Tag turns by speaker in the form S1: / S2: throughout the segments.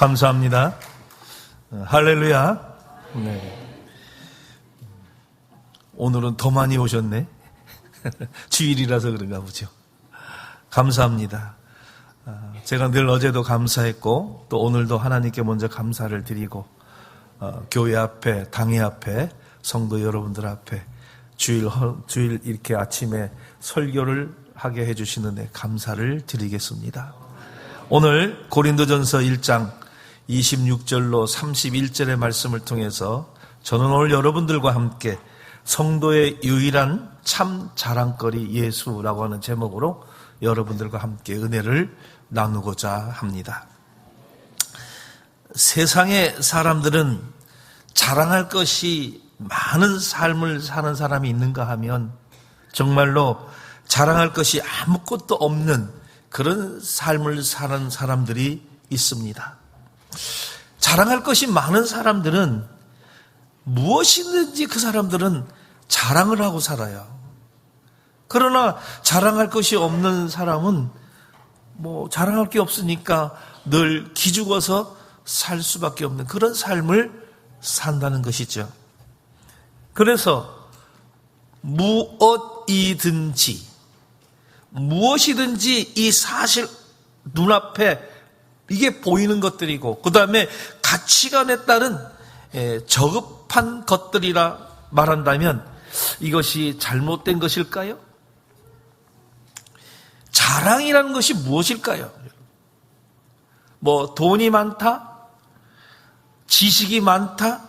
S1: 감사합니다. 할렐루야. 네. 오늘은 더 많이 오셨네. 주일이라서 그런가 보죠. 감사합니다. 제가 늘 어제도 감사했고 또 오늘도 하나님께 먼저 감사를 드리고 교회 앞에, 당회 앞에, 성도 여러분들 앞에 주일 이렇게 아침에 설교를 하게 해주시는 데 감사를 드리겠습니다. 오늘 고린도전서 1장 26절로 31절의 말씀을 통해서 저는 오늘 여러분들과 함께 성도의 유일한 참 자랑거리 예수라고 하는 제목으로 여러분들과 함께 은혜를 나누고자 합니다. 세상의 사람들은 자랑할 것이 많은 삶을 사는 사람이 있는가 하면 정말로 자랑할 것이 아무것도 없는 그런 삶을 사는 사람들이 있습니다. 자랑할 것이 많은 사람들은 무엇이든지 그 사람들은 자랑을 하고 살아요. 그러나 자랑할 것이 없는 사람은 자랑할 게 없으니까 늘 기죽어서 살 수밖에 없는 그런 삶을 산다는 것이죠. 그래서 무엇이든지 이 사실 눈앞에 이게 보이는 것들이고 그 다음에 가치관에 따른 저급한 것들이라 말한다면 이것이 잘못된 것일까요? 자랑이라는 것이 무엇일까요? 돈이 많다? 지식이 많다?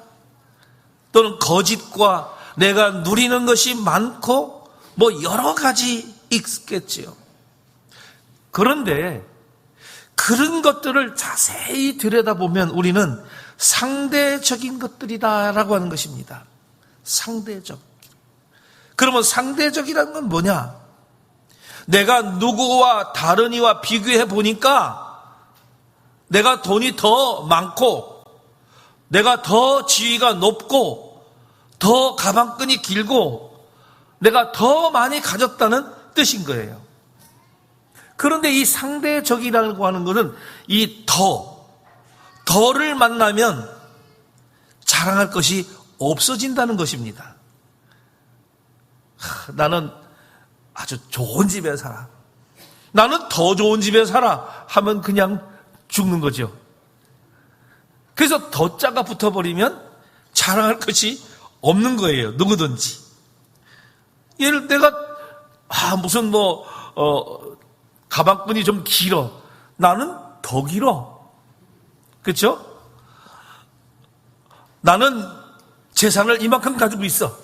S1: 또는 거짓과 내가 누리는 것이 많고 여러 가지 있겠지요. 그런데 그런 것들을 자세히 들여다보면 우리는 상대적인 것들이다라고 하는 것입니다. 상대적. 그러면 상대적이라는 건 뭐냐? 내가 누구와 다른 이와 비교해 보니까 내가 돈이 더 많고 내가 더 지위가 높고 더 가방끈이 길고 내가 더 많이 가졌다는 뜻인 거예요. 그런데 이 상대적이라고 하는 것은 이 더를 만나면 자랑할 것이 없어진다는 것입니다. 나는 아주 좋은 집에 살아. 나는 더 좋은 집에 살아. 하면 그냥 죽는 거죠. 그래서 더자가 붙어버리면 자랑할 것이 없는 거예요. 누구든지. 예를 내가 무슨 가방끈이 좀 길어. 나는 더 길어. 그렇죠? 나는 재산을 이만큼 가지고 있어.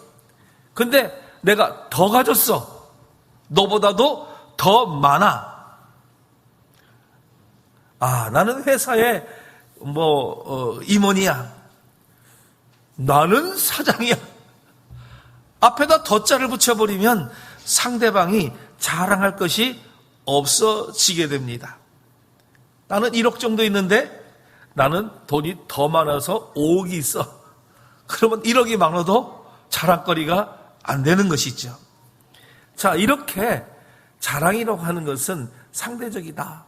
S1: 근데 내가 더 가졌어. 너보다도 더 많아. 나는 회사에 임원이야. 나는 사장이야. 앞에다 더자를 붙여버리면 상대방이 자랑할 것이 없어지게 됩니다. 나는 1억 정도 있는데 나는 돈이 더 많아서 5억이 있어. 그러면 1억이 많아도 자랑거리가 안 되는 것이죠. 자, 이렇게 자랑이라고 하는 것은 상대적이다.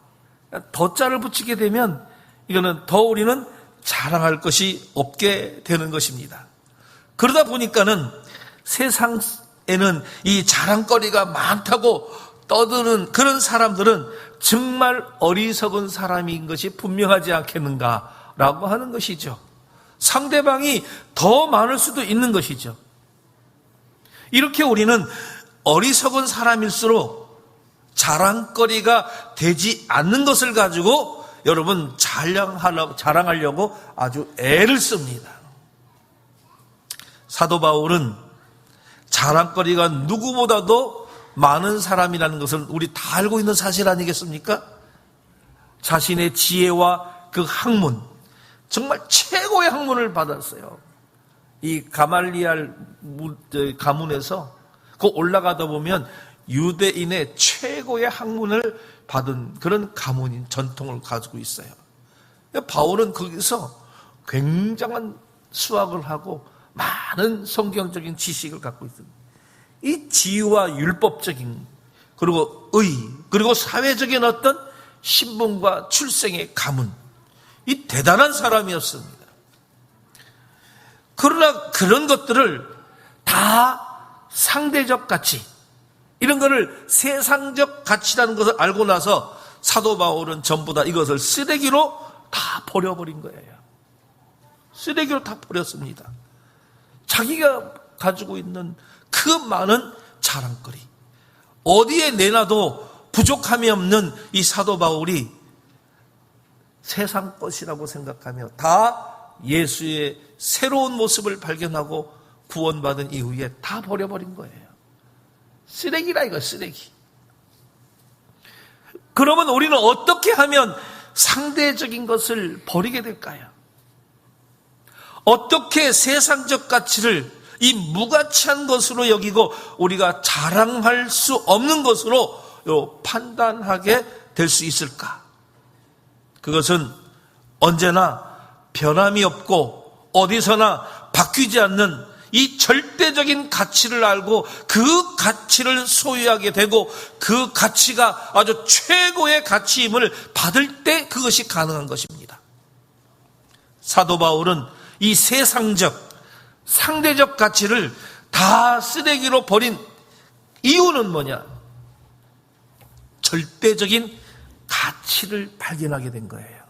S1: 더자를 붙이게 되면 이거는 더 우리는 자랑할 것이 없게 되는 것입니다. 그러다 보니까는 세상에는 이 자랑거리가 많다고 떠드는 그런 사람들은 정말 어리석은 사람인 것이 분명하지 않겠는가라고 하는 것이죠. 상대방이 더 많을 수도 있는 것이죠. 이렇게 우리는 어리석은 사람일수록 자랑거리가 되지 않는 것을 가지고 여러분 자랑하려고 아주 애를 씁니다. 사도 바울은 자랑거리가 누구보다도 많은 사람이라는 것을 우리 다 알고 있는 사실 아니겠습니까? 자신의 지혜와 그 학문, 정말 최고의 학문을 받았어요. 이 가말리알 가문에서 그 올라가다 보면 유대인의 최고의 학문을 받은 그런 가문인 전통을 가지고 있어요. 바울은 거기서 굉장한 수학을 하고 많은 성경적인 지식을 갖고 있습니다. 이 지위와 율법적인 그리고 그리고 사회적인 어떤 신분과 출생의 가문, 이 대단한 사람이었습니다. 그러나 그런 것들을 다 상대적 가치, 이런 것을 세상적 가치라는 것을 알고 나서 사도 바울은 전부 다 이것을 쓰레기로 다 버려버린 거예요. 쓰레기로 다 버렸습니다. 자기가 가지고 있는 그 많은 자랑거리, 어디에 내놔도 부족함이 없는 이 사도 바울이 세상 것이라고 생각하며 다 예수의 새로운 모습을 발견하고 구원받은 이후에 다 버려버린 거예요. 쓰레기라 이거, 쓰레기. 그러면 우리는 어떻게 하면 상대적인 것을 버리게 될까요? 어떻게 세상적 가치를 이 무가치한 것으로 여기고 우리가 자랑할 수 없는 것으로 판단하게 될 수 있을까? 그것은 언제나 변함이 없고 어디서나 바뀌지 않는 이 절대적인 가치를 알고 그 가치를 소유하게 되고 그 가치가 아주 최고의 가치임을 받을 때 그것이 가능한 것입니다. 사도 바울은 이 세상적, 상대적 가치를 다 쓰레기로 버린 이유는 뭐냐? 절대적인 가치를 발견하게 된 거예요.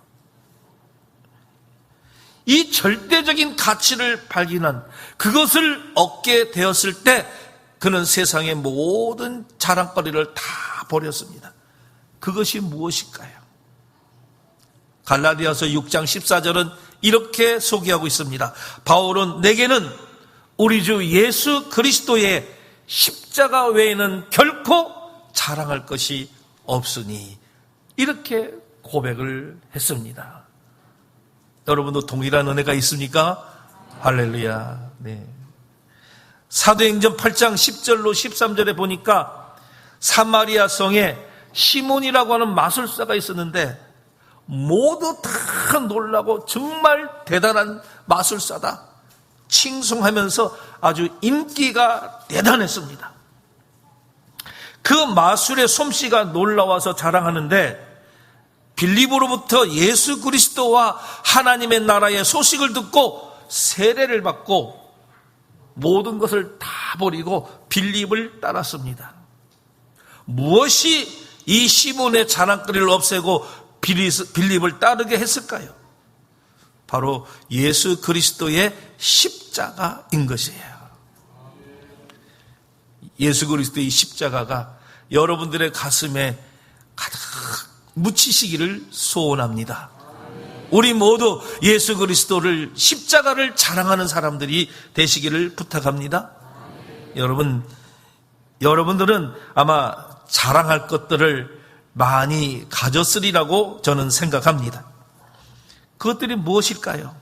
S1: 이 절대적인 가치를 발견한 그것을 얻게 되었을 때 그는 세상의 모든 자랑거리를 다 버렸습니다. 그것이 무엇일까요? 갈라디아서 6장 14절은 이렇게 소개하고 있습니다. 바울은 내게는 우리 주 예수 그리스도의 십자가 외에는 결코 자랑할 것이 없으니, 이렇게 고백을 했습니다. 여러분도 동일한 은혜가 있습니까? 할렐루야. 네. 사도행전 8장 10절로 13절에 보니까 사마리아 성에 시몬이라고 하는 마술사가 있었는데 모두 다 놀라고 정말 대단한 마술사다 칭송하면서 아주 인기가 대단했습니다. 그 마술의 솜씨가 놀라워서 자랑하는데 빌립으로부터 예수 그리스도와 하나님의 나라의 소식을 듣고 세례를 받고 모든 것을 다 버리고 빌립을 따랐습니다. 무엇이 이 시몬의 자랑거리를 없애고 빌립을 따르게 했을까요? 바로 예수 그리스도의 십자가인 것이에요. 예수 그리스도의 십자가가 여러분들의 가슴에 가득 묻히시기를 소원합니다. 우리 모두 예수 그리스도를, 십자가를 자랑하는 사람들이 되시기를 부탁합니다. 여러분들은 아마 자랑할 것들을 많이 가졌으리라고 저는 생각합니다. 그것들이 무엇일까요?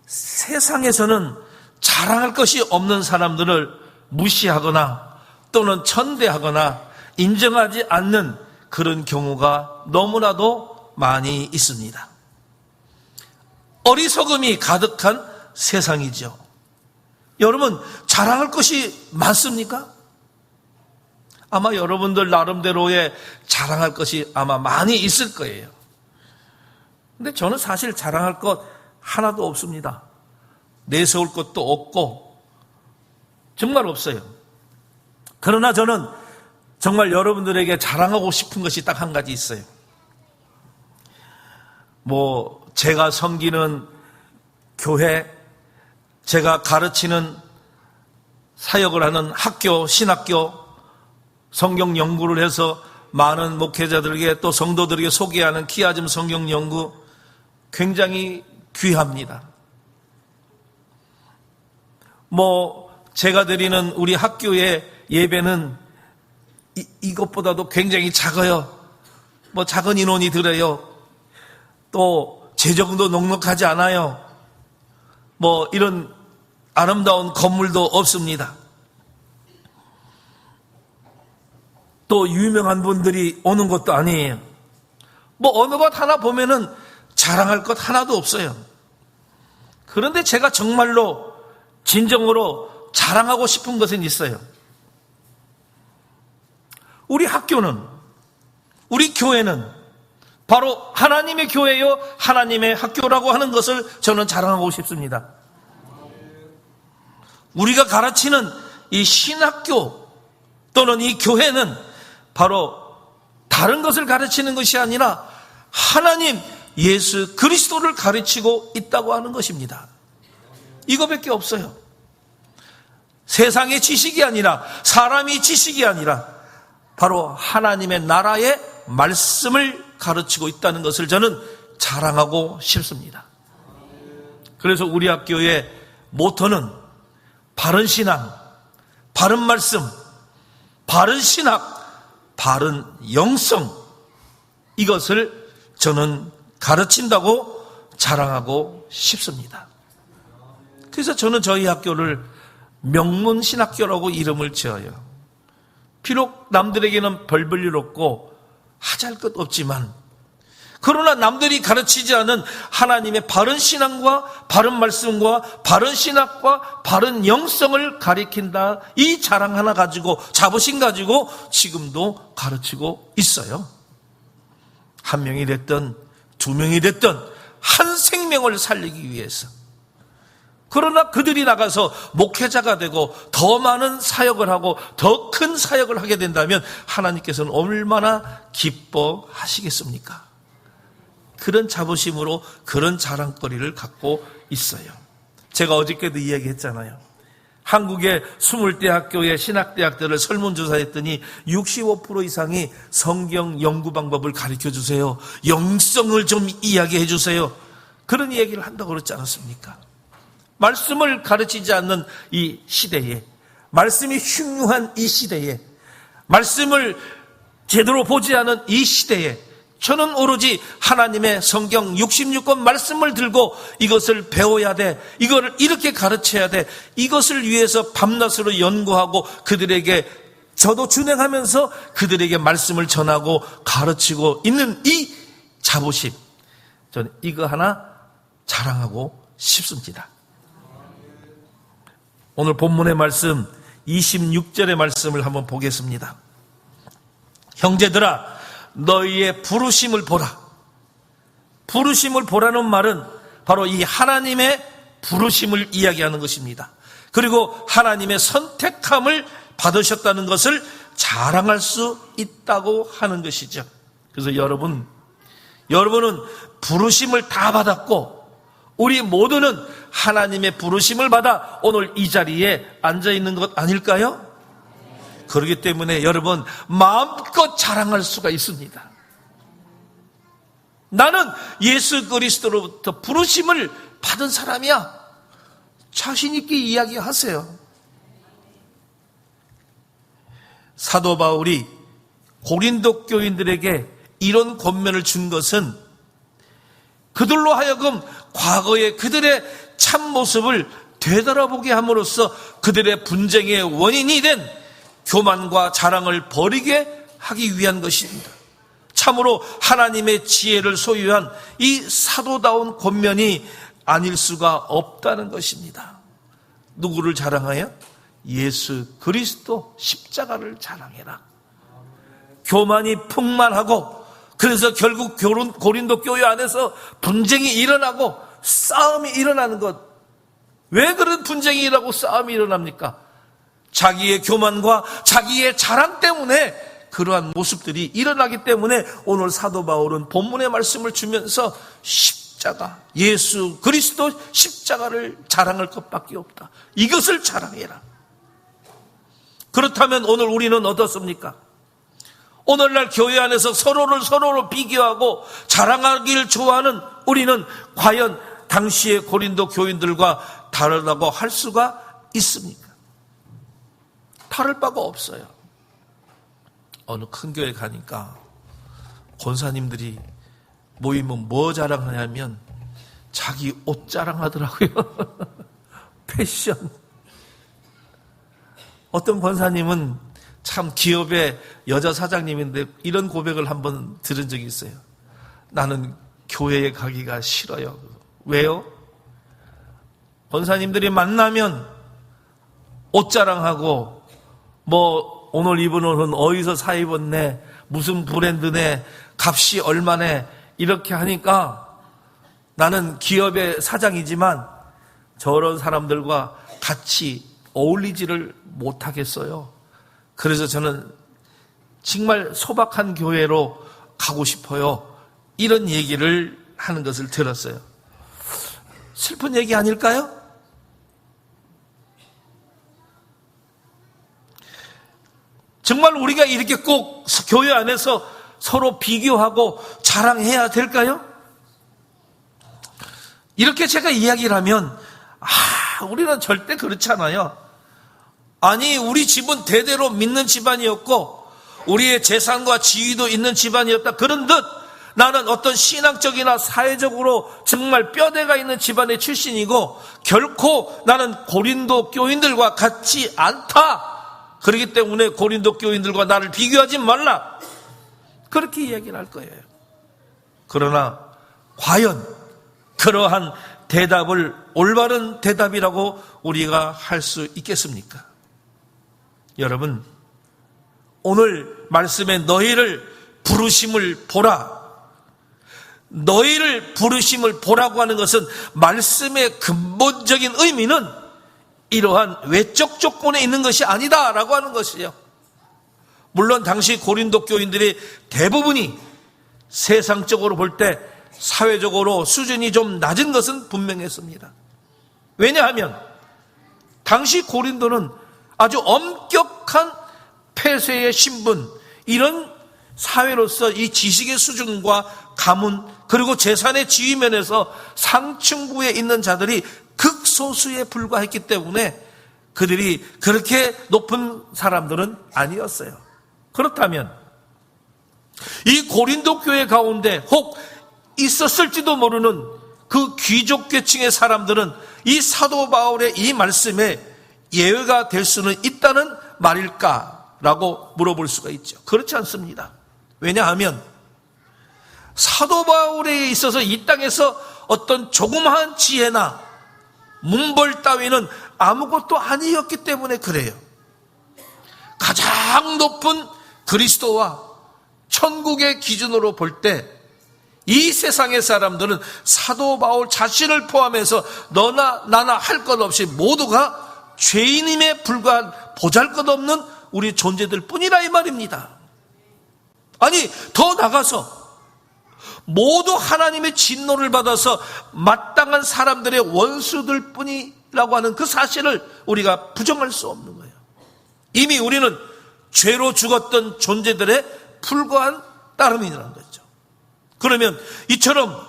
S1: 세상에서는 자랑할 것이 없는 사람들을 무시하거나 또는 천대하거나 인정하지 않는 그런 경우가 너무나도 많이 있습니다. 어리석음이 가득한 세상이죠. 여러분, 자랑할 것이 많습니까? 아마 여러분들 나름대로의 자랑할 것이 아마 많이 있을 거예요. 근데 저는 사실 자랑할 것 하나도 없습니다. 내세울 것도 없고 정말 없어요. 그러나 저는 정말 여러분들에게 자랑하고 싶은 것이 딱 한 가지 있어요. 제가 섬기는 교회, 제가 가르치는 사역을 하는 학교, 신학교, 성경 연구를 해서 많은 목회자들에게 또 성도들에게 소개하는 키아즘 성경 연구, 굉장히 귀합니다. 제가 드리는 우리 학교의 예배는 이것보다도 굉장히 작아요. 작은 인원이 들어요. 또 재정도 넉넉하지 않아요. 이런 아름다운 건물도 없습니다. 또 유명한 분들이 오는 것도 아니에요. 어느 것 하나 보면은 자랑할 것 하나도 없어요. 그런데 제가 정말로 진정으로 자랑하고 싶은 것은 있어요. 우리 학교는, 우리 교회는 바로 하나님의 교회요, 하나님의 학교라고 하는 것을 저는 자랑하고 싶습니다. 우리가 가르치는 이 신학교 또는 이 교회는 바로 다른 것을 가르치는 것이 아니라 하나님 예수 그리스도를 가르치고 있다고 하는 것입니다. 이거밖에 없어요. 세상의 지식이 아니라, 사람의 지식이 아니라 바로 하나님의 나라의 말씀을 가르치고 있다는 것을 저는 자랑하고 싶습니다. 그래서 우리 학교의 모토는 바른 신앙, 바른 말씀, 바른 신학, 바른 영성, 이것을 저는 가르친다고 자랑하고 싶습니다. 그래서 저는 저희 학교를 명문신학교라고 이름을 지어요. 비록 남들에게는 별 볼 일 없고 하잘 것 없지만, 그러나 남들이 가르치지 않은 하나님의 바른 신앙과 바른 말씀과 바른 신학과 바른 영성을 가리킨다, 이 자랑 하나 가지고, 자부심 가지고 지금도 가르치고 있어요. 한 명이 됐든 두 명이 됐든 한 생명을 살리기 위해서. 그러나 그들이 나가서 목회자가 되고 더 많은 사역을 하고 더 큰 사역을 하게 된다면 하나님께서는 얼마나 기뻐하시겠습니까? 그런 자부심으로 그런 자랑거리를 갖고 있어요. 제가 어저께도 이야기했잖아요. 한국의 20대 학교의 신학대학들을 설문조사했더니 65% 이상이 성경 연구 방법을 가르쳐 주세요, 영성을 좀 이야기해 주세요, 그런 이야기를 한다고 그랬지 않았습니까? 말씀을 가르치지 않는 이 시대에, 말씀이 흉흉한 이 시대에, 말씀을 제대로 보지 않은 이 시대에 저는 오로지 하나님의 성경 66권 말씀을 들고 이것을 배워야 돼, 이거를 이렇게 가르쳐야 돼, 이것을 위해서 밤낮으로 연구하고 그들에게 저도 준행하면서 그들에게 말씀을 전하고 가르치고 있는 이 자부심, 저는 이거 하나 자랑하고 싶습니다. 오늘 본문의 말씀 26절의 말씀을 한번 보겠습니다. 형제들아, 너희의 부르심을 보라. 부르심을 보라는 말은 바로 이 하나님의 부르심을 이야기하는 것입니다. 그리고 하나님의 선택함을 받으셨다는 것을 자랑할 수 있다고 하는 것이죠. 그래서 여러분은 부르심을 다 받았고, 우리 모두는 하나님의 부르심을 받아 오늘 이 자리에 앉아 있는 것 아닐까요? 그렇기 때문에 여러분, 마음껏 자랑할 수가 있습니다. 나는 예수 그리스도로부터 부르심을 받은 사람이야, 자신 있게 이야기하세요. 사도 바울이 고린도 교인들에게 이런 권면을 준 것은 그들로 하여금 과거의 그들의 참모습을 되돌아보게 함으로써 그들의 분쟁의 원인이 된 교만과 자랑을 버리게 하기 위한 것입니다. 참으로 하나님의 지혜를 소유한 이 사도다운 권면이 아닐 수가 없다는 것입니다. 누구를 자랑하여? 예수 그리스도 십자가를 자랑해라. 교만이 풍만하고, 그래서 결국 고린도 교회 안에서 분쟁이 일어나고 싸움이 일어나는 것. 왜 그런 분쟁이 일어나고 싸움이 일어납니까? 자기의 교만과 자기의 자랑 때문에 그러한 모습들이 일어나기 때문에 오늘 사도 바울은 본문의 말씀을 주면서 십자가, 예수 그리스도 십자가를 자랑할 것밖에 없다, 이것을 자랑해라. 그렇다면 오늘 우리는 어떻습니까? 오늘날 교회 안에서 서로를 비교하고 자랑하기를 좋아하는 우리는 과연 당시의 고린도 교인들과 다르다고 할 수가 있습니까? 다를 바가 없어요. 어느 큰 교회 가니까 권사님들이 모이면 뭐 자랑하냐면 자기 옷 자랑하더라고요. 패션. 어떤 권사님은 참 기업의 여자 사장님인데 이런 고백을 한번 들은 적이 있어요. 나는 교회에 가기가 싫어요. 왜요? 권사님들이 만나면 옷 자랑하고, 오늘 입은 옷은 어디서 사 입었네, 무슨 브랜드네, 값이 얼마네, 이렇게 하니까 나는 기업의 사장이지만 저런 사람들과 같이 어울리지를 못하겠어요. 그래서 저는 정말 소박한 교회로 가고 싶어요. 이런 얘기를 하는 것을 들었어요. 슬픈 얘기 아닐까요? 정말 우리가 이렇게 꼭 교회 안에서 서로 비교하고 자랑해야 될까요? 이렇게 제가 이야기를 하면 우리는 절대 그렇지 않아요. 아니, 우리 집은 대대로 믿는 집안이었고 우리의 재산과 지위도 있는 집안이었다. 그런 듯 나는 어떤 신앙적이나 사회적으로 정말 뼈대가 있는 집안의 출신이고 결코 나는 고린도 교인들과 같지 않다. 그렇기 때문에 고린도 교인들과 나를 비교하지 말라. 그렇게 이야기를 할 거예요. 그러나 과연 그러한 대답을 올바른 대답이라고 우리가 할 수 있겠습니까? 여러분, 오늘 말씀에 너희를 부르심을 보라. 너희를 부르심을 보라고 하는 것은 말씀의 근본적인 의미는 이러한 외적 조건에 있는 것이 아니다라고 하는 것이에요. 물론 당시 고린도 교인들의 대부분이 세상적으로 볼 때 사회적으로 수준이 좀 낮은 것은 분명했습니다. 왜냐하면 당시 고린도는 아주 엄격한 폐쇄의 신분, 이런 사회로서 이 지식의 수준과 가문 그리고 재산의 지위 면에서 상층부에 있는 자들이 극소수에 불과했기 때문에 그들이 그렇게 높은 사람들은 아니었어요. 그렇다면 이 고린도 교회 가운데 혹 있었을지도 모르는 그 귀족 계층의 사람들은 이 사도 바울의 이 말씀에 예외가 될 수는 있다는 말일까라고 물어볼 수가 있죠. 그렇지 않습니다. 왜냐하면 사도 바울에 있어서 이 땅에서 어떤 조그마한 지혜나 문벌 따위는 아무것도 아니었기 때문에 그래요. 가장 높은 그리스도와 천국의 기준으로 볼 때 이 세상의 사람들은 사도 바울 자신을 포함해서 너나 나나 할 것 없이 모두가 죄인임에 불과한 보잘것없는 우리 존재들 뿐이라 이 말입니다. 아니, 더 나가서 모두 하나님의 진노를 받아서 마땅한 사람들의 원수들 뿐이라고 하는 그 사실을 우리가 부정할 수 없는 거예요. 이미 우리는 죄로 죽었던 존재들의 불과한 따름이라는 거죠. 그러면 이처럼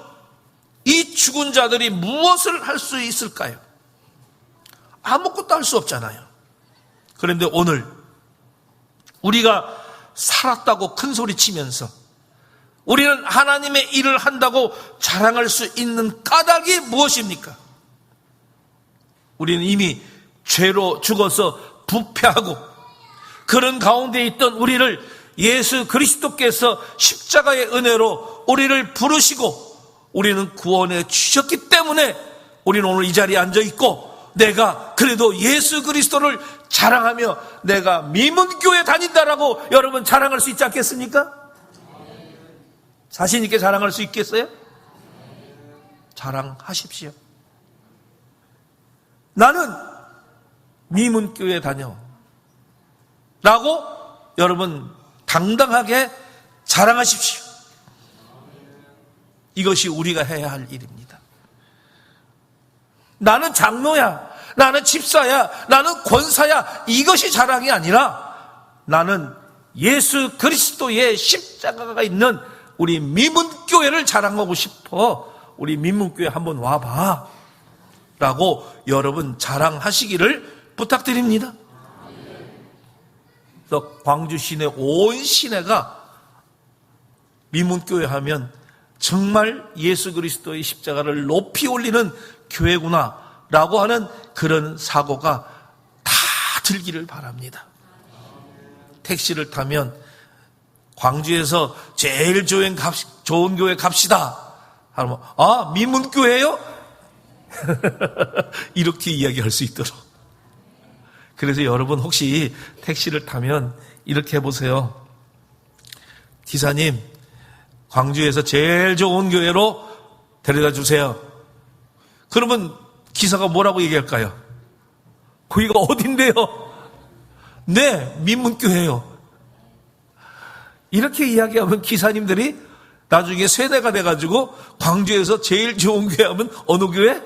S1: 이 죽은 자들이 무엇을 할 수 있을까요? 아무것도 할 수 없잖아요. 그런데 오늘 우리가 살았다고 큰 소리 치면서 우리는 하나님의 일을 한다고 자랑할 수 있는 까닭이 무엇입니까? 우리는 이미 죄로 죽어서 부패하고 그런 가운데 있던 우리를 예수 그리스도께서 십자가의 은혜로 우리를 부르시고 우리는 구원해 주셨기 때문에 우리는 오늘 이 자리에 앉아 있고 내가 그래도 예수 그리스도를 자랑하며 내가 미문교회 다닌다라고 여러분 자랑할 수 있지 않겠습니까? 자신 있게 자랑할 수 있겠어요? 자랑하십시오. 나는 미문교회 다녀 라고 여러분 당당하게 자랑하십시오. 이것이 우리가 해야 할 일입니다. 나는 장로야, 나는 집사야, 나는 권사야, 이것이 자랑이 아니라 나는 예수 그리스도의 십자가가 있는 우리 미문교회를 자랑하고 싶어. 우리 미문교회 한번 와봐 라고 여러분 자랑하시기를 부탁드립니다. 그래서 광주 시내 온 시내가 미문교회 하면 정말 예수 그리스도의 십자가를 높이 올리는 교회구나 라고 하는 그런 사고가 다 들기를 바랍니다. 택시를 타면 광주에서 제일 좋은 교회 갑시다 하면 미문교회요? 이렇게 이야기할 수 있도록. 그래서 여러분 혹시 택시를 타면 이렇게 해보세요. 기사님, 광주에서 제일 좋은 교회로 데려다 주세요. 그러면 기사가 뭐라고 얘기할까요? 거기가 어딘데요? 네, 민문교회요. 이렇게 이야기하면 기사님들이 나중에 세대가 돼가지고 광주에서 제일 좋은 교회 하면 어느 교회?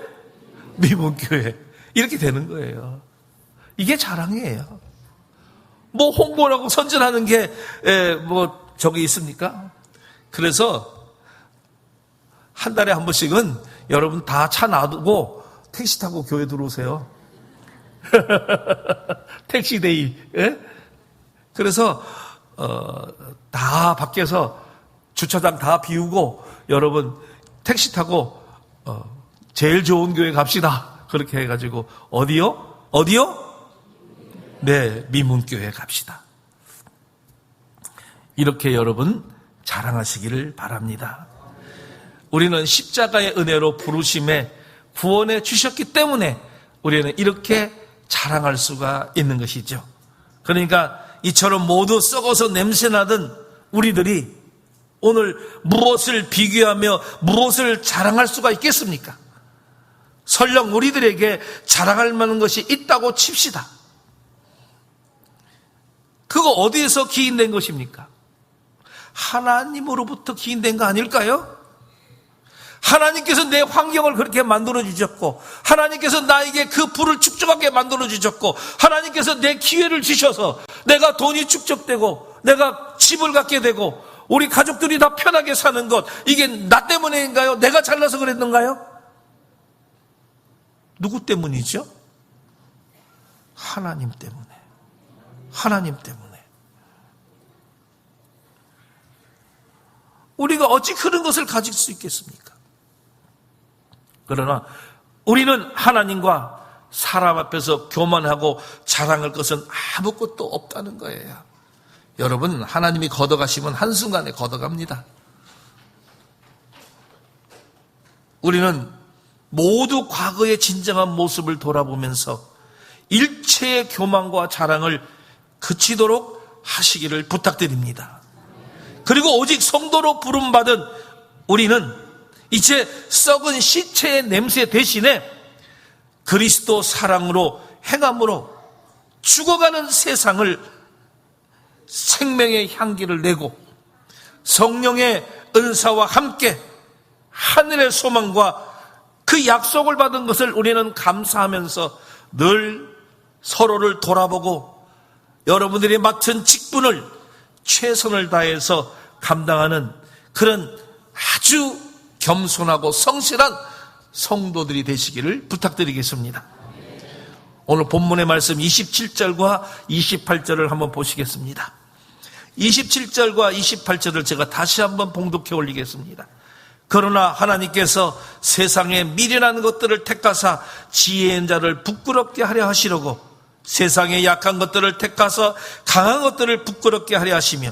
S1: 민문교회. 이렇게 되는 거예요. 이게 자랑이에요. 뭐 홍보라고 선전하는 게 저기 있습니까? 그래서 한 달에 한 번씩은 여러분 다 차 놔두고 택시 타고 교회 들어오세요. 택시데이. 예? 그래서 다 밖에서 주차장 다 비우고 여러분 택시 타고 제일 좋은 교회 갑시다. 그렇게 해가지고 어디요? 네, 민문교회 갑시다. 이렇게 여러분 자랑하시기를 바랍니다. 우리는 십자가의 은혜로 부르심에 구원해 주셨기 때문에 우리는 이렇게 자랑할 수가 있는 것이죠. 그러니까 이처럼 모두 썩어서 냄새나던 우리들이 오늘 무엇을 비교하며 무엇을 자랑할 수가 있겠습니까? 설령 우리들에게 자랑할 만한 것이 있다고 칩시다. 그거 어디에서 기인된 것입니까? 하나님으로부터 기인된 거 아닐까요? 하나님께서 내 환경을 그렇게 만들어 주셨고, 하나님께서 나에게 그 부를 축적하게 만들어 주셨고, 하나님께서 내 기회를 주셔서 내가 돈이 축적되고 내가 집을 갖게 되고 우리 가족들이 다 편하게 사는 것, 이게 나 때문인가요? 내가 잘나서 그랬는가요? 누구 때문이죠? 하나님 때문에. 하나님 때문에. 우리가 어찌 그런 것을 가질 수 있겠습니까? 그러나 우리는 하나님과 사람 앞에서 교만하고 자랑할 것은 아무것도 없다는 거예요. 여러분, 하나님이 걷어가시면 한순간에 걷어갑니다. 우리는 모두 과거의 진정한 모습을 돌아보면서 일체의 교만과 자랑을 그치도록 하시기를 부탁드립니다. 그리고 오직 성도로 부름받은 우리는 이제 썩은 시체의 냄새 대신에 그리스도 사랑으로 행함으로 죽어가는 세상을 생명의 향기를 내고 성령의 은사와 함께 하늘의 소망과 그 약속을 받은 것을 우리는 감사하면서 늘 서로를 돌아보고 여러분들이 맡은 직분을 최선을 다해서 감당하는 그런 아주 겸손하고 성실한 성도들이 되시기를 부탁드리겠습니다. 오늘 본문의 말씀 27절과 28절을 한번 보시겠습니다. 27절과 28절을 제가 다시 한번 봉독해 올리겠습니다. 그러나 하나님께서 세상에 미련한 것들을 택하사 지혜인 자를 부끄럽게 하려 하시려고 세상에 약한 것들을 택하사 강한 것들을 부끄럽게 하려 하시며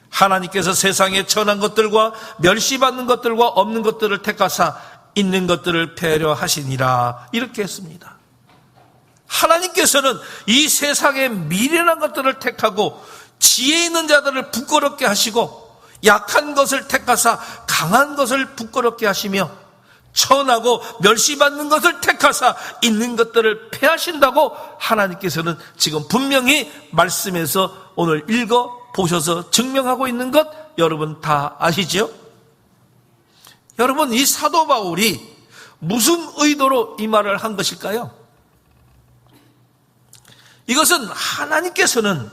S1: 하나님께서 세상에 천한 것들과 멸시받는 것들과 없는 것들을 택하사 있는 것들을 패하려 하시니라. 이렇게 했습니다. 하나님께서는 이 세상에 미련한 것들을 택하고 지혜 있는 자들을 부끄럽게 하시고 약한 것을 택하사 강한 것을 부끄럽게 하시며 천하고 멸시받는 것을 택하사 있는 것들을 패하신다고 하나님께서는 지금 분명히 말씀에서 오늘 읽어 보셔서 증명하고 있는 것 여러분 다 아시죠? 여러분, 이 사도 바울이 무슨 의도로 이 말을 한 것일까요? 이것은 하나님께서는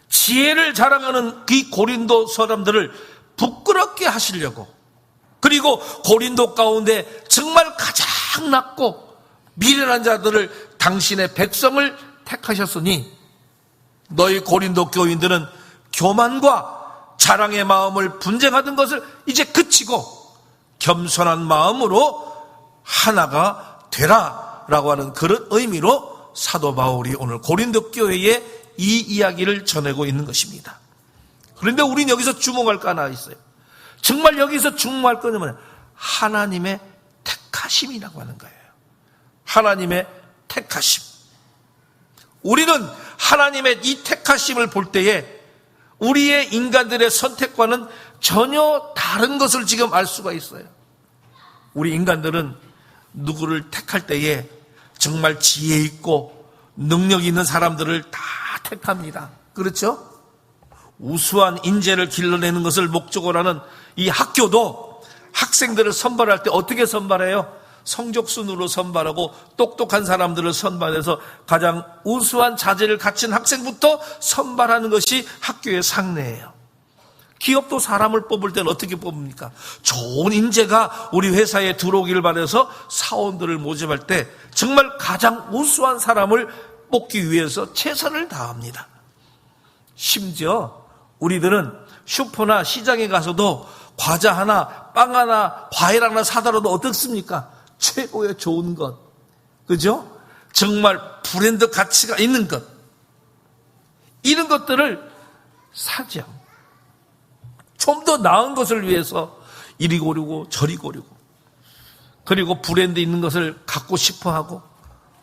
S1: 지혜를 자랑하는 그 고린도 사람들을 부끄럽게 하시려고, 그리고 고린도 가운데 정말 가장 낮고 미련한 자들을 당신의 백성을 택하셨으니 너희 고린도 교인들은 교만과 자랑의 마음을 분쟁하던 것을 이제 그치고 겸손한 마음으로 하나가 되라라고 하는 그런 의미로 사도 바울이 오늘 고린도 교회에 이 이야기를 전하고 있는 것입니다. 그런데 우린 여기서 주목할 거 하나 있어요. 정말 여기서 주목할 거는 뭐냐? 하나님의 택하심이라고 하는 거예요. 하나님의 택하심. 우리는 하나님의 이 택하심을 볼 때에 우리의 인간들의 선택과는 전혀 다른 것을 지금 알 수가 있어요. 우리 인간들은 누구를 택할 때에 정말 지혜 있고 능력 있는 사람들을 다 택합니다. 그렇죠? 우수한 인재를 길러내는 것을 목적으로 하는 이 학교도 학생들을 선발할 때 어떻게 선발해요? 성적 순으로 선발하고 똑똑한 사람들을 선발해서 가장 우수한 자질을 갖춘 학생부터 선발하는 것이 학교의 상례예요. 기업도 사람을 뽑을 때는 어떻게 뽑습니까? 좋은 인재가 우리 회사에 들어오기를 바라서 사원들을 모집할 때 정말 가장 우수한 사람을 뽑기 위해서 최선을 다합니다. 심지어 우리들은 슈퍼나 시장에 가서도 과자 하나, 빵 하나, 과일 하나 사더라도 어떻습니까? 최고의 좋은 것, 그죠? 정말 브랜드 가치가 있는 것, 이런 것들을 사죠. 좀 더 나은 것을 위해서 이리 고르고 저리 고르고, 그리고 브랜드 있는 것을 갖고 싶어 하고,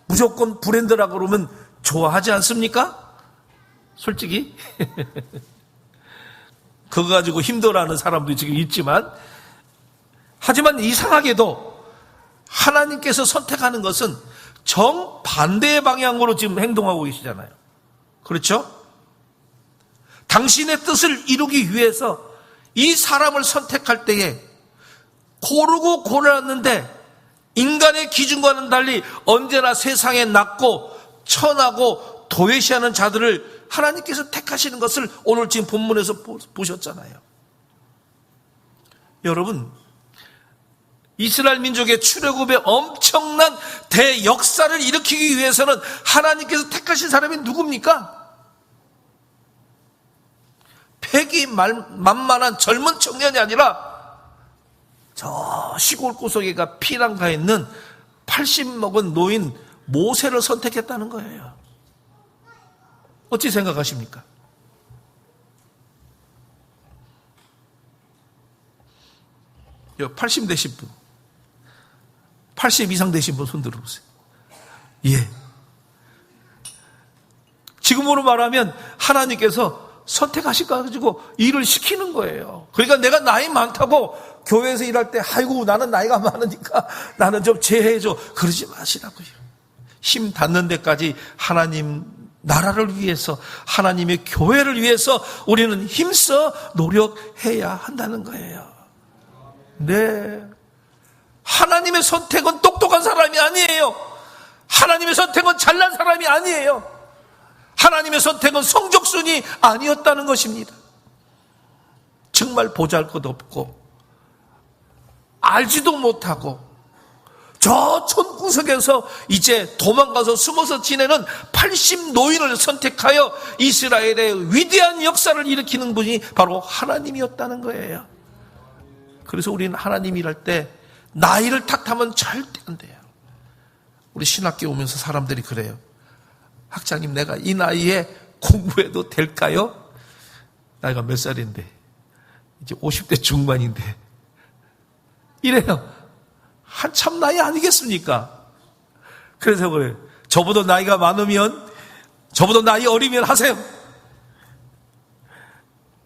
S1: 무조건 브랜드라고 그러면 좋아하지 않습니까? 솔직히 그거 가지고 힘들어하는 사람도 지금 있지만, 하지만 이상하게도 하나님께서 선택하는 것은 정반대의 방향으로 지금 행동하고 계시잖아요. 그렇죠? 당신의 뜻을 이루기 위해서 이 사람을 선택할 때에 고르고 골랐는데 인간의 기준과는 달리 언제나 세상에 낮고 천하고 도외시하는 자들을 하나님께서 택하시는 것을 오늘 지금 본문에서 보셨잖아요. 여러분, 이스라엘 민족의 출애굽의 엄청난 대역사를 일으키기 위해서는 하나님께서 택하신 사람이 누굽니까? 패기만만한 젊은 청년이 아니라 저 시골 구석에가 피난가 있는 80 먹은 노인 모세를 선택했다는 거예요. 어찌 생각하십니까? 여 80 되신 분, 80 이상 되신 분 손 들어보세요. 예. 지금으로 말하면 하나님께서 선택하셔가지고 일을 시키는 거예요. 그러니까 내가 나이 많다고 교회에서 일할 때 아이고 나는 나이가 많으니까 나는 좀 제해줘, 그러지 마시라고요. 힘 닿는 데까지 하나님 나라를 위해서, 하나님의 교회를 위해서 우리는 힘써 노력해야 한다는 거예요. 네. 하나님의 선택은 똑똑한 사람이 아니에요. 하나님의 선택은 잘난 사람이 아니에요. 하나님의 선택은 성적순이 아니었다는 것입니다. 정말 보잘것없고 알지도 못하고 저 촌구석에서 이제 도망가서 숨어서 지내는 80 노인을 선택하여 이스라엘의 위대한 역사를 일으키는 분이 바로 하나님이었다는 거예요. 그래서 우리는 하나님 일할 때 나이를 탓하면 절대 안 돼요. 우리 신학교 오면서 사람들이 그래요. 학장님, 내가 이 나이에 공부해도 될까요? 나이가 몇 살인데? 이제 50대 중반인데. 이래요. 한참 나이 아니겠습니까? 그래서 그래요. 저보다 나이가 많으면, 저보다 나이 어리면 하세요.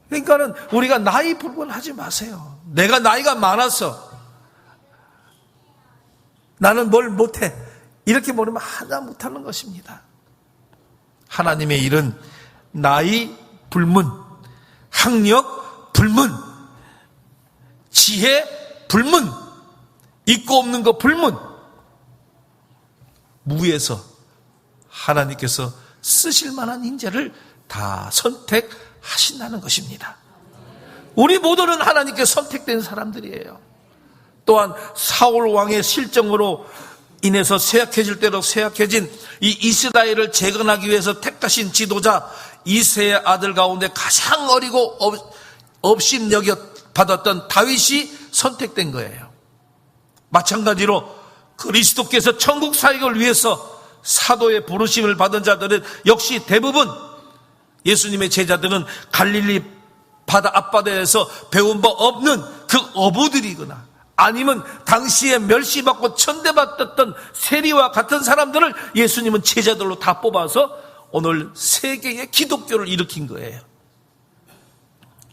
S1: 그러니까는 우리가 나이 불문하지 마세요. 내가 나이가 많아서 나는 뭘 못해, 이렇게 모르면 하나 못하는 것입니다. 하나님의 일은 나이 불문, 학력 불문, 지혜 불문, 있고 없는 거 불문, 무에서 하나님께서 쓰실 만한 인재를 다 선택하신다는 것입니다. 우리 모두는 하나님께 선택된 사람들이에요. 또한 사울 왕의 실정으로 인해서 쇠약해질 대로 쇠약해진 이 이스라엘을 재건하기 위해서 택하신 지도자 이새의 아들 가운데 가장 어리고 업신 여겨 받았던 다윗이 선택된 거예요. 마찬가지로 그리스도께서 천국 사역을 위해서 사도의 부르심을 받은 자들은 역시 대부분 예수님의 제자들은 갈릴리 바다 앞바다에서 배운 바 없는 그 어부들이거나 아니면 당시에 멸시받고 천대받았던 세리와 같은 사람들을 예수님은 제자들로 다 뽑아서 오늘 세계의 기독교를 일으킨 거예요.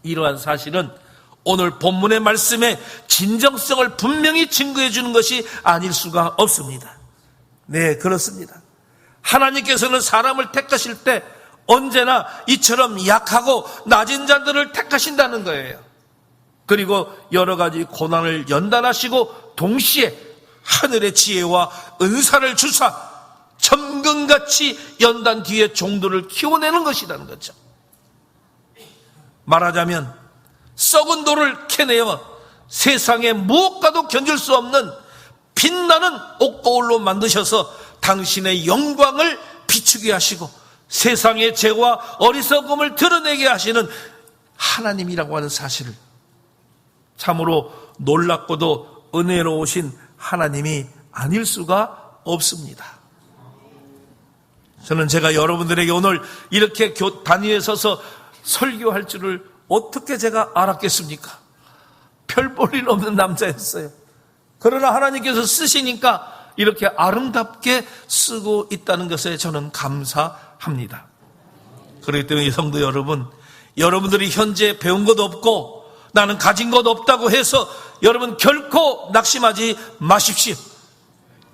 S1: 이러한 사실은 오늘 본문의 말씀의 진정성을 분명히 증거해 주는 것이 아닐 수가 없습니다. 네, 그렇습니다. 하나님께서는 사람을 택하실 때 언제나 이처럼 약하고 낮은 자들을 택하신다는 거예요. 그리고 여러 가지 고난을 연단하시고 동시에 하늘의 지혜와 은사를 주사 점금같이 연단 뒤에 종들을 키워내는 것이라는 거죠. 말하자면 썩은 돌을 캐내어 세상에 무엇과도 견줄 수 없는 빛나는 옥고울로 만드셔서 당신의 영광을 비추게 하시고 세상의 죄와 어리석음을 드러내게 하시는 하나님이라고 하는 사실을 참으로 놀랍고도 은혜로우신 하나님이 아닐 수가 없습니다. 저는 제가 여러분들에게 오늘 이렇게 단위에 서서 설교할 줄을 어떻게 제가 알았겠습니까? 별 볼 일 없는 남자였어요. 그러나 하나님께서 쓰시니까 이렇게 아름답게 쓰고 있다는 것에 저는 감사합니다. 그렇기 때문에 성도 여러분, 여러분들이 현재 배운 것 없고 나는 가진 것 없다고 해서 여러분 결코 낙심하지 마십시오.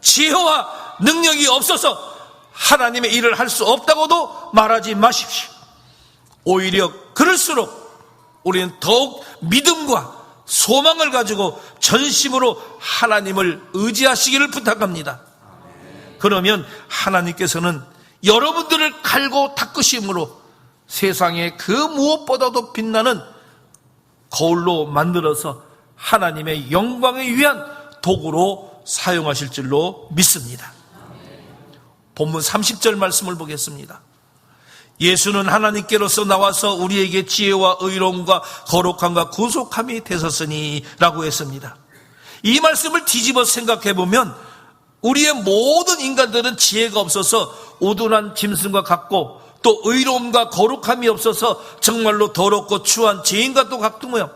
S1: 지혜와 능력이 없어서 하나님의 일을 할 수 없다고도 말하지 마십시오. 오히려 그럴수록 우리는 더욱 믿음과 소망을 가지고 전심으로 하나님을 의지하시기를 부탁합니다. 그러면 하나님께서는 여러분들을 갈고 닦으심으로 세상에 그 무엇보다도 빛나는 거울로 만들어서 하나님의 영광을 위한 도구로 사용하실 줄로 믿습니다. 본문 30절 말씀을 보겠습니다. 예수는 하나님께로서 나와서 우리에게 지혜와 의로움과 거룩함과 구속함이 되셨으니 라고 했습니다. 이 말씀을 뒤집어 생각해 보면 우리의 모든 인간들은 지혜가 없어서 우둔한 짐승과 같고 또 의로움과 거룩함이 없어서 정말로 더럽고 추한 죄인과도 같으며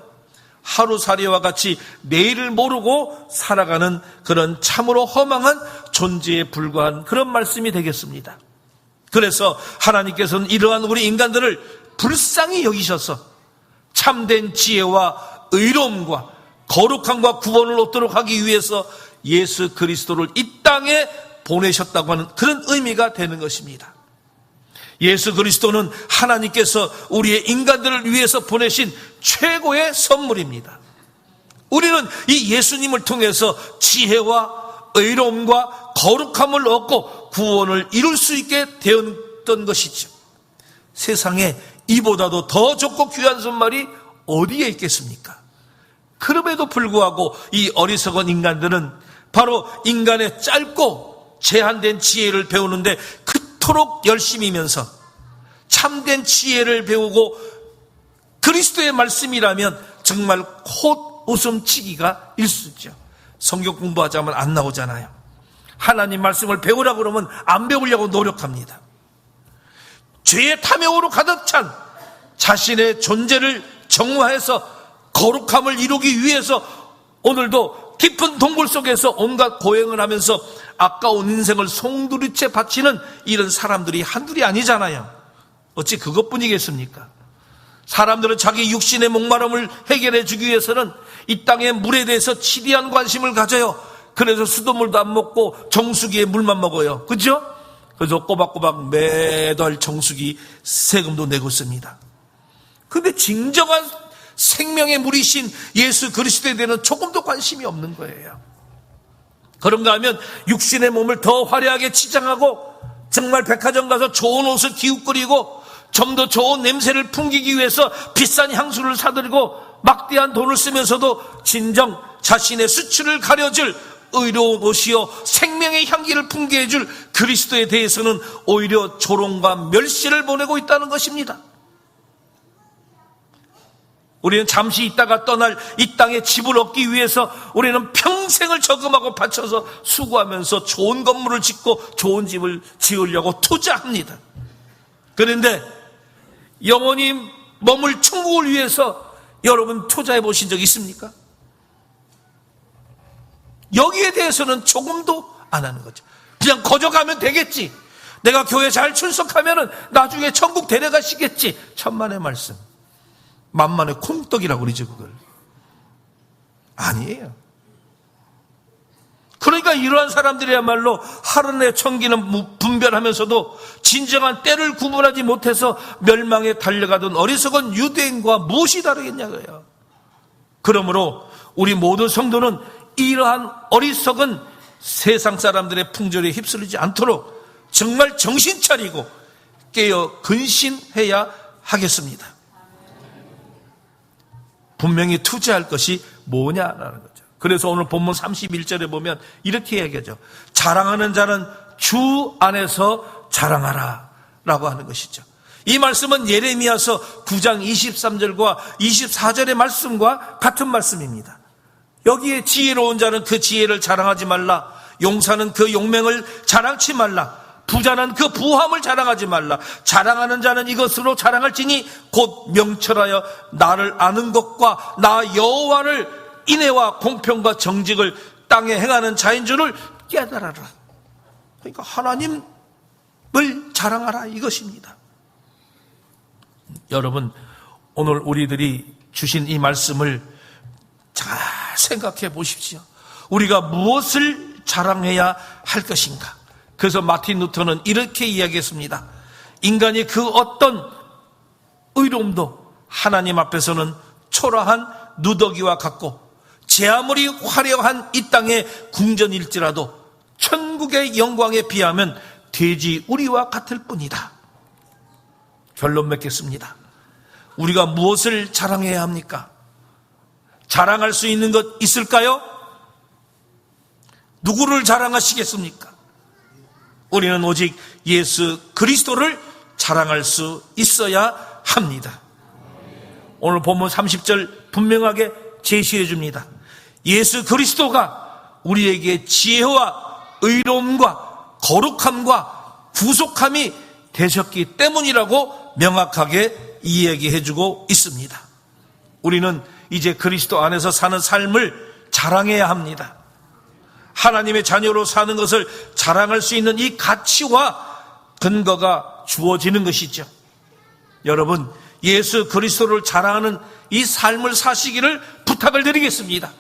S1: 하루살이와 같이 내일을 모르고 살아가는 그런 참으로 허망한 존재에 불과한 그런 말씀이 되겠습니다. 그래서 하나님께서는 이러한 우리 인간들을 불쌍히 여기셔서 참된 지혜와 의로움과 거룩함과 구원을 얻도록 하기 위해서 예수 그리스도를 이 땅에 보내셨다고 하는 그런 의미가 되는 것입니다. 예수 그리스도는 하나님께서 우리의 인간들을 위해서 보내신 최고의 선물입니다. 우리는 이 예수님을 통해서 지혜와 의로움과 거룩함을 얻고 구원을 이룰 수 있게 되었던 것이죠. 세상에 이보다도 더 좋고 귀한 선물이 어디에 있겠습니까? 그럼에도 불구하고 이 어리석은 인간들은 바로 인간의 짧고 제한된 지혜를 배우는데 그토록 열심이면서 참된 지혜를 배우고 그리스도의 말씀이라면 정말 콧 웃음치기가 일수죠. 성경 공부하자면 안 나오잖아요. 하나님 말씀을 배우라고 그러면 안 배우려고 노력합니다. 죄의 탐욕으로 가득 찬 자신의 존재를 정화해서 거룩함을 이루기 위해서 오늘도 깊은 동굴 속에서 온갖 고행을 하면서 아까운 인생을 송두리째 바치는 이런 사람들이 한둘이 아니잖아요. 어찌 그것뿐이겠습니까? 사람들은 자기 육신의 목마름을 해결해 주기 위해서는 이 땅의 물에 대해서 치대한 관심을 가져요. 그래서 수돗물도 안 먹고 정수기에 물만 먹어요. 그죠? 그래서 꼬박꼬박 매달 정수기 세금도 내고 있습니다. 그런데 진정한 생명의 물이신 예수 그리스도에 대해서는 조금도 관심이 없는 거예요. 그런가 하면 육신의 몸을 더 화려하게 치장하고 정말 백화점 가서 좋은 옷을 기웃거리고 좀 더 좋은 냄새를 풍기기 위해서 비싼 향수를 사들이고 막대한 돈을 쓰면서도 진정 자신의 수치를 가려줄 의로운 옷이요 생명의 향기를 풍기게 해줄 그리스도에 대해서는 오히려 조롱과 멸시를 보내고 있다는 것입니다. 우리는 잠시 있다가 떠날 이 땅에 집을 얻기 위해서 우리는 평생을 저금하고 바쳐서 수고하면서 좋은 건물을 짓고 좋은 집을 지으려고 투자합니다. 그런데 영원히 머물 천국을 위해서 여러분 투자해 보신 적 있습니까? 여기에 대해서는 조금도 안 하는 거죠. 그냥 거저 가면 되겠지. 내가 교회 잘 출석하면은 나중에 천국 데려가시겠지. 천만의 말씀. 만만의 콩떡이라고 그러죠, 그걸. 아니에요. 그러니까 이러한 사람들이야말로 하늘의 천기는 분별하면서도 진정한 때를 구분하지 못해서 멸망에 달려가던 어리석은 유대인과 무엇이 다르겠냐고요. 그러므로 우리 모든 성도는 이러한 어리석은 세상 사람들의 풍조에 휩쓸리지 않도록 정말 정신 차리고 깨어 근신해야 하겠습니다. 분명히 투자할 것이 뭐냐라는 거죠. 그래서 오늘 본문 31절에 보면 이렇게 얘기하죠. 자랑하는 자는 주 안에서 자랑하라 라고 하는 것이죠. 이 말씀은 예레미야서 9장 23절과 24절의 말씀과 같은 말씀입니다. 여기에 지혜로운 자는 그 지혜를 자랑하지 말라. 용사는 그 용맹을 자랑치 말라. 부자는 그 부함을 자랑하지 말라. 자랑하는 자는 이것으로 자랑할지니 곧 명철하여 나를 아는 것과 나 여호와를 인애와 공평과 정직을 땅에 행하는 자인 줄을 깨달아라. 그러니까 하나님을 자랑하라 이것입니다. 여러분, 오늘 우리들이 주신 이 말씀을 잘 생각해 보십시오. 우리가 무엇을 자랑해야 할 것인가? 그래서 마틴 루터는 이렇게 이야기했습니다. 인간이 그 어떤 의로움도 하나님 앞에서는 초라한 누더기와 같고 제 아무리 화려한 이 땅의 궁전일지라도 천국의 영광에 비하면 돼지 우리와 같을 뿐이다. 결론 맺겠습니다. 우리가 무엇을 자랑해야 합니까? 자랑할 수 있는 것 있을까요? 누구를 자랑하시겠습니까? 우리는 오직 예수 그리스도를 자랑할 수 있어야 합니다. 오늘 본문 30절 분명하게 제시해 줍니다. 예수 그리스도가 우리에게 지혜와 의로움과 거룩함과 구속함이 되셨기 때문이라고 명확하게 이야기해 주고 있습니다. 우리는 이제 그리스도 안에서 사는 삶을 자랑해야 합니다. 하나님의 자녀로 사는 것을 자랑할 수 있는 이 가치와 근거가 주어지는 것이죠. 여러분, 예수 그리스도를 자랑하는 이 삶을 사시기를 부탁을 드리겠습니다.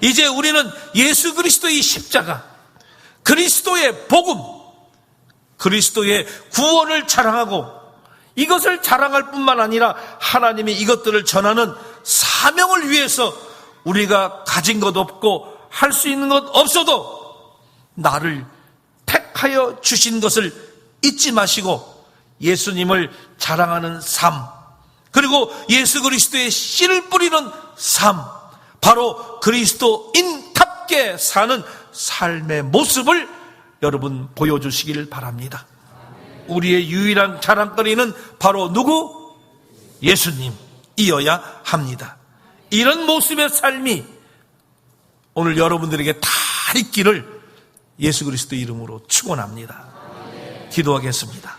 S1: 이제 우리는 예수 그리스도의 십자가, 그리스도의 복음, 그리스도의 구원을 자랑하고 이것을 자랑할 뿐만 아니라 하나님이 이것들을 전하는 사명을 위해서 우리가 가진 것 없고 할 수 있는 것 없어도 나를 택하여 주신 것을 잊지 마시고 예수님을 자랑하는 삶, 그리고 예수 그리스도의 씨를 뿌리는 삶, 바로 그리스도인답게 사는 삶의 모습을 여러분 보여주시길 바랍니다. 우리의 유일한 자랑거리는 바로 누구? 예수님이어야 합니다. 이런 모습의 삶이 오늘 여러분들에게 다 있기를 예수 그리스도 이름으로 축원합니다. 기도하겠습니다.